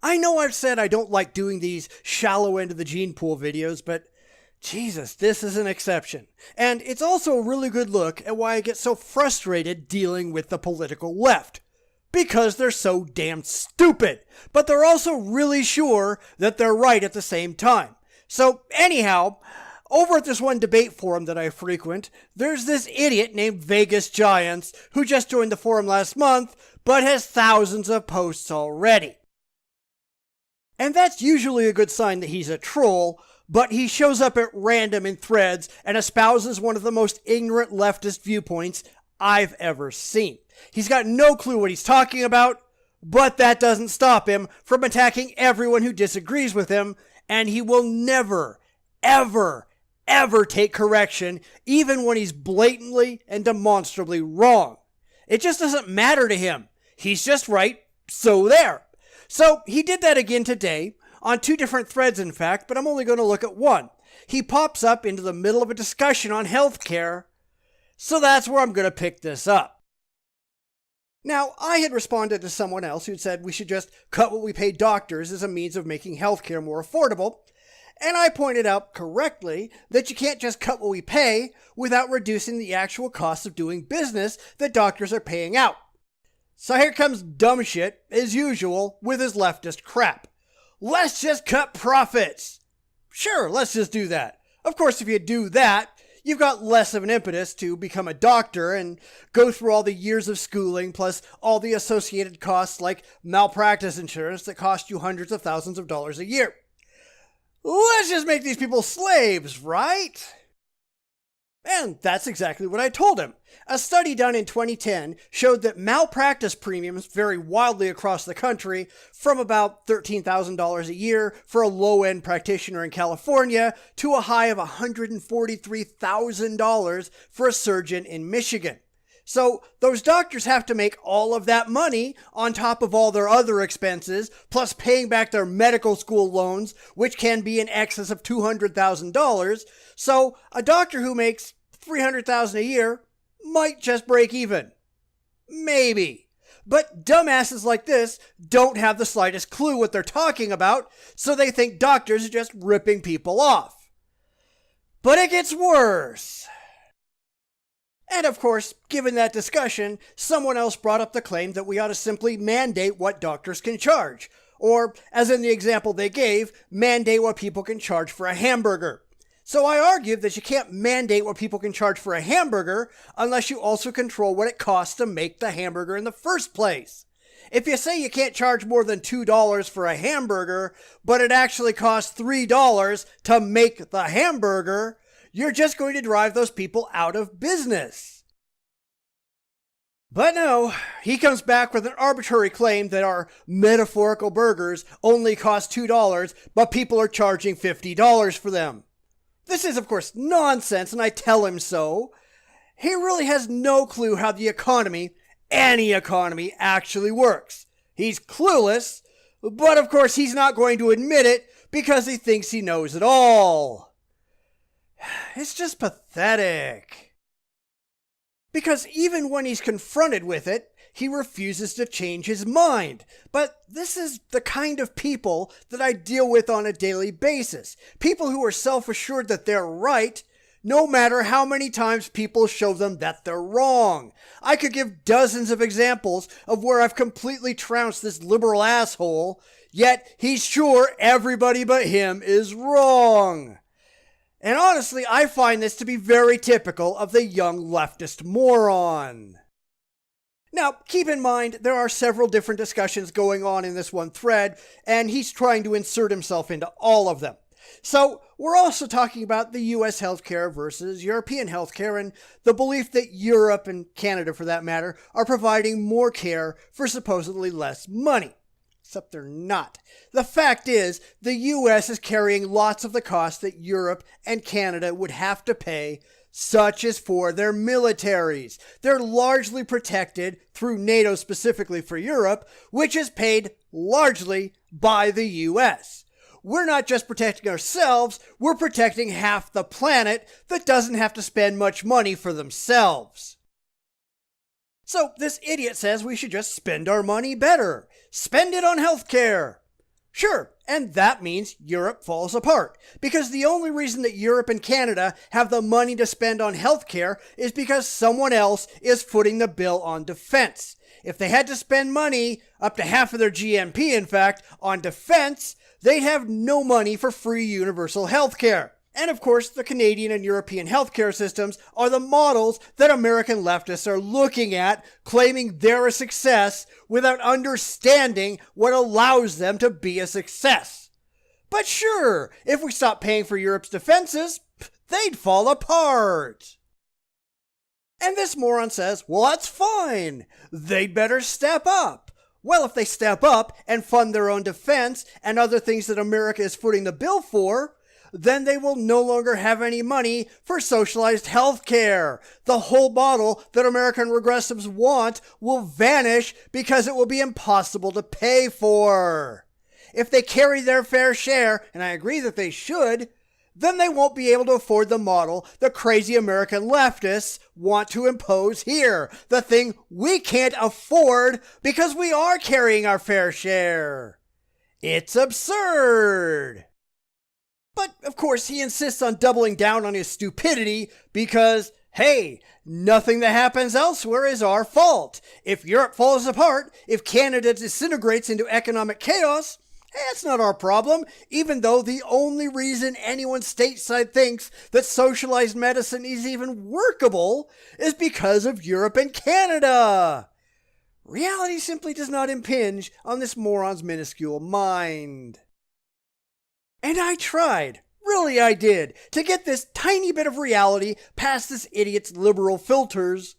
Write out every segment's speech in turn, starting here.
I know I've said I don't like doing these shallow end of the gene pool videos, but Jesus, this is an exception. And it's also a really good look at why I get so frustrated dealing with the political left. Because they're so damn stupid, but they're also really sure that they're right at the same time. So anyhow, over at this one debate forum that I frequent, there's this idiot named Vegas Giants who just joined the forum last month, but has thousands of posts already. And that's usually a good sign that he's a troll, but he shows up at random in threads and espouses one of the most ignorant leftist viewpoints I've ever seen. He's got no clue what he's talking about, but that doesn't stop him from attacking everyone who disagrees with him, and he will never, ever, ever take correction, even when he's blatantly and demonstrably wrong. It just doesn't matter to him. He's just right, so there. So he did that again today, on two different threads in fact, but I'm only going to look at one. He pops up into the middle of a discussion on healthcare, so that's where I'm going to pick this up. Now, I had responded to someone else who'd said we should just cut what we pay doctors as a means of making healthcare more affordable, and I pointed out correctly that you can't just cut what we pay without reducing the actual cost of doing business that doctors are paying out. So here comes dumb shit, as usual, with his leftist crap. Let's just cut profits. Sure, let's just do that. Of course, if you do that, you've got less of an impetus to become a doctor and go through all the years of schooling plus all the associated costs like malpractice insurance that cost you hundreds of thousands of dollars a year. Let's just make these people slaves, right? And that's exactly what I told him. A study done in 2010 showed that malpractice premiums vary wildly across the country, from about $13,000 a year for a low-end practitioner in California to a high of $143,000 for a surgeon in Michigan. So those doctors have to make all of that money on top of all their other expenses, plus paying back their medical school loans, which can be in excess of $200,000. So a doctor who makes $300,000 a year might just break even. Maybe. But dumbasses like this don't have the slightest clue what they're talking about, so they think doctors are just ripping people off. But it gets worse. And of course, given that discussion, someone else brought up the claim that we ought to simply mandate what doctors can charge. Or, as in the example they gave, mandate what people can charge for a hamburger. So I argued that you can't mandate what people can charge for a hamburger unless you also control what it costs to make the hamburger in the first place. If you say you can't charge more than $2 for a hamburger, but it actually costs $3 to make the hamburger, you're just going to drive those people out of business. But no, he comes back with an arbitrary claim that our metaphorical burgers only cost $2, but people are charging $50 for them. This is, of course, nonsense, and I tell him so. He really has no clue how the economy, any economy, actually works. He's clueless, but of course he's not going to admit it because he thinks he knows it all. It's just pathetic. Because even when he's confronted with it, he refuses to change his mind. But this is the kind of people that I deal with on a daily basis. People who are self-assured that they're right, no matter how many times people show them that they're wrong. I could give dozens of examples of where I've completely trounced this liberal asshole, yet he's sure everybody but him is wrong. And honestly, I find this to be very typical of the young leftist moron. Now, keep in mind, there are several different discussions going on in this one thread, and he's trying to insert himself into all of them. So, we're also talking about the US healthcare versus European healthcare, and the belief that Europe, and Canada for that matter, are providing more care for supposedly less money. Except they're not. The fact is, the US is carrying lots of the costs that Europe and Canada would have to pay, such as for their militaries. They're largely protected through NATO specifically for Europe, which is paid largely by the US. We're not just protecting ourselves, we're protecting half the planet that doesn't have to spend much money for themselves. So this idiot says we should just spend our money better. Spend it on healthcare. Sure, and that means Europe falls apart, because the only reason that Europe and Canada have the money to spend on healthcare is because someone else is footing the bill on defense. If they had to spend money, up to half of their GNP in fact, on defense, they'd have no money for free universal healthcare. And of course, the Canadian and European healthcare systems are the models that American leftists are looking at, claiming they're a success without understanding what allows them to be a success. But sure, if we stopped paying for Europe's defenses, they'd fall apart. And this moron says, well, that's fine. They'd better step up. Well, if they step up and fund their own defense and other things that America is footing the bill for, then they will no longer have any money for socialized health care. The whole model that American regressives want will vanish because it will be impossible to pay for. If they carry their fair share, and I agree that they should, then they won't be able to afford the model the crazy American leftists want to impose here. The thing we can't afford because we are carrying our fair share. It's absurd. But, of course, he insists on doubling down on his stupidity because, hey, nothing that happens elsewhere is our fault. If Europe falls apart, if Canada disintegrates into economic chaos, it's not our problem, even though the only reason anyone stateside thinks that socialized medicine is even workable is because of Europe and Canada. Reality simply does not impinge on this moron's minuscule mind. And I tried, really I did, to get this tiny bit of reality past this idiot's liberal filters.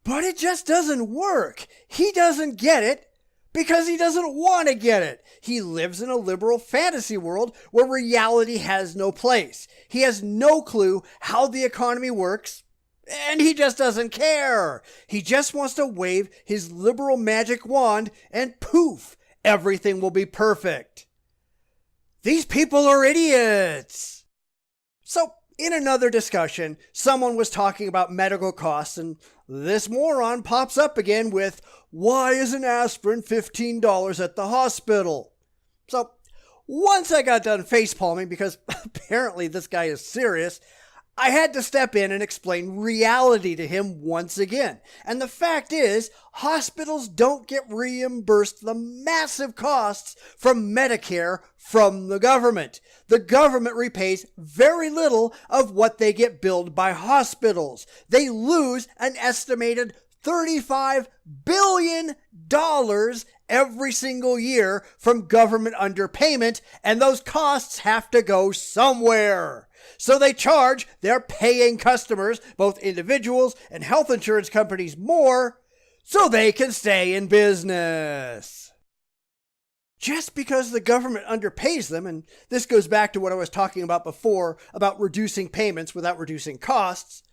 But it just doesn't work. He doesn't get it because he doesn't want to get it. He lives in a liberal fantasy world where reality has no place. He has no clue how the economy works, and he just doesn't care. He just wants to wave his liberal magic wand and poof, everything will be perfect. These people are idiots! So, in another discussion, someone was talking about medical costs, and this moron pops up again with, why is an aspirin $15 at the hospital? So, once I got done facepalming, because apparently this guy is serious, I had to step in and explain reality to him once again. And the fact is, hospitals don't get reimbursed the massive costs from Medicare from the government. The government repays very little of what they get billed by hospitals. They lose an estimated $35 billion every single year from government underpayment, and those costs have to go somewhere. So they charge their paying customers, both individuals and health insurance companies, more so they can stay in business. Just because the government underpays them, and this goes back to what I was talking about before about reducing payments without reducing costs,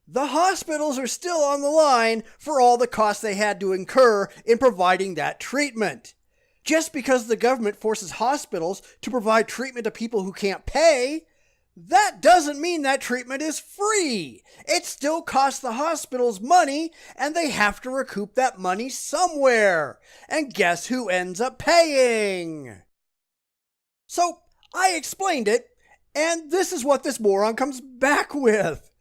the hospitals are still on the line for all the costs they had to incur in providing that treatment. Just because the government forces hospitals to provide treatment to people who can't pay, that doesn't mean that treatment is free. It still costs the hospitals money, and they have to recoup that money somewhere. And guess who ends up paying? So, I explained it, and this is what this moron comes back with.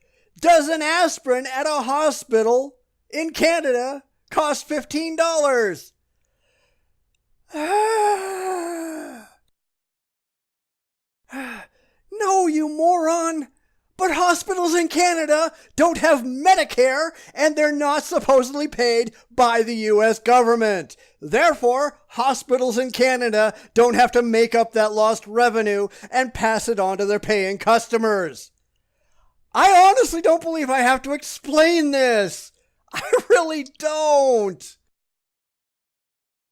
Does an aspirin at a hospital in Canada cost $15? No, you moron! But hospitals in Canada don't have Medicare, and they're not supposedly paid by the US government. Therefore, hospitals in Canada don't have to make up that lost revenue and pass it on to their paying customers. I honestly don't believe I have to explain this. I really don't.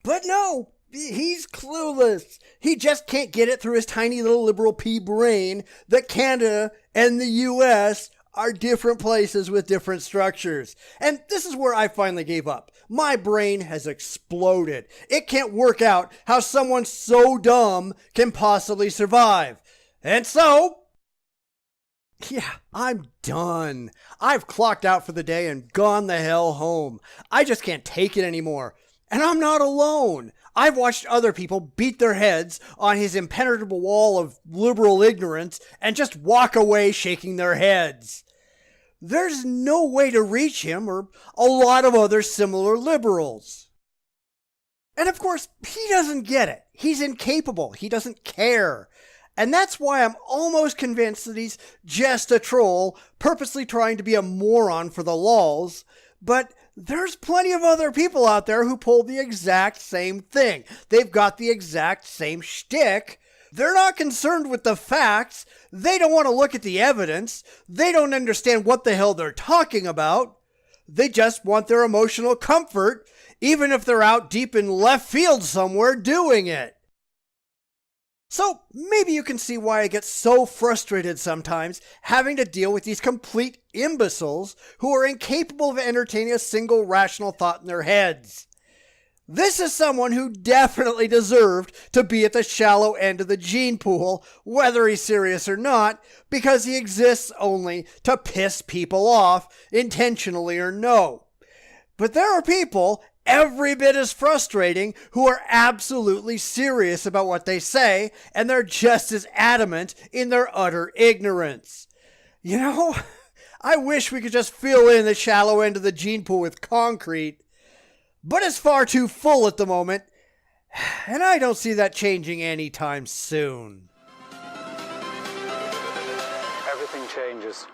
But no, he's clueless. He just can't get it through his tiny little liberal pea brain that Canada and the US are different places with different structures. And this is where I finally gave up. My brain has exploded. It can't work out how someone so dumb can possibly survive. And so, yeah, I'm done. I've clocked out for the day and gone the hell home. I just can't take it anymore. And I'm not alone. I've watched other people beat their heads on his impenetrable wall of liberal ignorance and just walk away shaking their heads. There's no way to reach him or a lot of other similar liberals. And of course, he doesn't get it. He's incapable. He doesn't care. And that's why I'm almost convinced that he's just a troll, purposely trying to be a moron for the lulz. But there's plenty of other people out there who pull the exact same thing. They've got the exact same shtick. They're not concerned with the facts. They don't want to look at the evidence. They don't understand what the hell they're talking about. They just want their emotional comfort, even if they're out deep in left field somewhere doing it. So maybe you can see why I get so frustrated sometimes having to deal with these complete imbeciles who are incapable of entertaining a single rational thought in their heads. This is someone who definitely deserved to be at the shallow end of the gene pool, whether he's serious or not, because he exists only to piss people off, intentionally or no. But there are people every bit as frustrating who are absolutely serious about what they say, and they're just as adamant in their utter ignorance. You know, I wish we could just fill in the shallow end of the gene pool with concrete, but it's far too full at the moment, and I don't see that changing anytime soon. Everything changes.